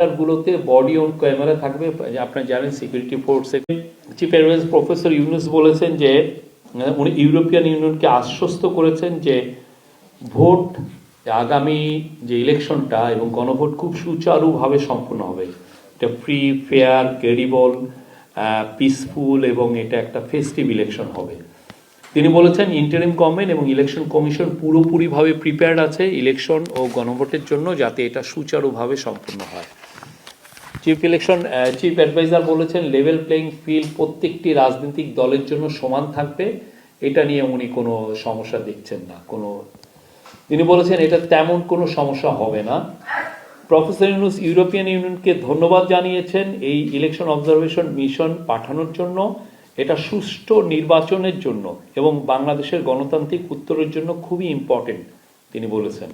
গুলোতে body on camera থাকবে। আপনারা জানেন সিকিউরিটি ফোর্সের চিফ অ্যাডভাইজার প্রফেসর ইউনুস বলেছেন যে উনি ইউরোপিয়ান ইউনিয়নকে আশ্বস্ত করেছেন যে ভোট আগামী যে ইলেকশনটা এবং গণভোট খুব সুচারুভাবে সম্পন্ন হবে। এটা ফ্রি, ফেয়ার, ক্রেডিবল, পিসফুল এবং এটা একটা ফেস্টিভ ইলেকশন হবে। তিনি বলেছেন ইন্টারিম গভর্নমেন্ট এবং ইলেকশন কমিশন পুরোপুরিভাবে প্রিপেয়ার্ড আছে ইলেকশন ও গণভোটের জন্য, যাতে এটা সুচারুভাবে সম্পন্ন হয়। চিফ অ্যাডভাইজার বলেছেন লেভেল প্লেইং ফিল্ড প্রত্যেকটি রাজনৈতিক দলের জন্য সমান থাকবে, এটা নিয়ে উনি কোনো সমস্যা দেখছেন না। তিনি বলেছেন এটা তেমন কোনো সমস্যা হবে না। প্রফেসর ইউনুস ইউরোপিয়ান ইউনিয়নকে ধন্যবাদ জানিয়েছেন এই ইলেকশন অবজারভেশন মিশন পাঠানোর জন্য। এটা সুষ্ঠু নির্বাচনের জন্য এবং বাংলাদেশের গণতান্ত্রিক উত্তরের জন্য খুবই ইম্পর্টেন্ট তিনি বলেছেন।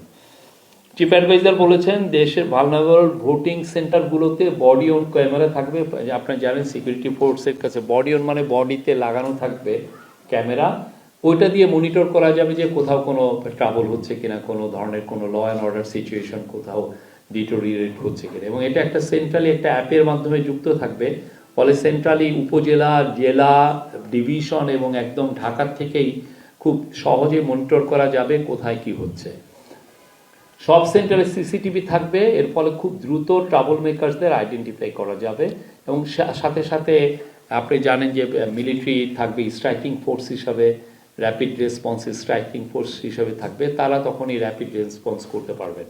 চিফ অ্যাডভাইজার বলেছেন দেশের ভালনারেবল ভোটিং সেন্টারগুলোতে বডি অন ক্যামেরা থাকবে। আপনারা জানেন সিকিউরিটি ফোর্সের কাছে বডি অন মানে বডিতে লাগানো থাকবে ক্যামেরা। ওইটা দিয়ে মনিটর করা যাবে যে কোথাও কোনো ট্রাবল হচ্ছে কিনা, কোনো ধরনের কোনো ল অ্যান্ড অর্ডার সিচুয়েশন কোথাও ডিটোরিয়েট হচ্ছে কিনা। এবং এটা একটা সেন্ট্রালি একটা অ্যাপের মাধ্যমে যুক্ত থাকবে, ফলে সেন্ট্রালি উপজেলা, জেলা, ডিভিশন এবং একদম ঢাকার থেকেই খুব সহজে মনিটর করা যাবে কোথায় কি হচ্ছে। সব সেন্টারে সিসিটিভি থাকবে, এর ফলে খুব দ্রুত ট্রাবল মেকারসদের আইডেন্টিফাই করা যাবে। এবং সাথে সাথে আপনি জানেন যে মিলিটারি থাকবে স্ট্রাইকিং ফোর্স হিসাবে, র্যাপিড রেসপন্স স্ট্রাইকিং ফোর্স হিসাবে থাকবে, তারা তখন এই র্যাপিড রেসপন্স করতে পারবেন।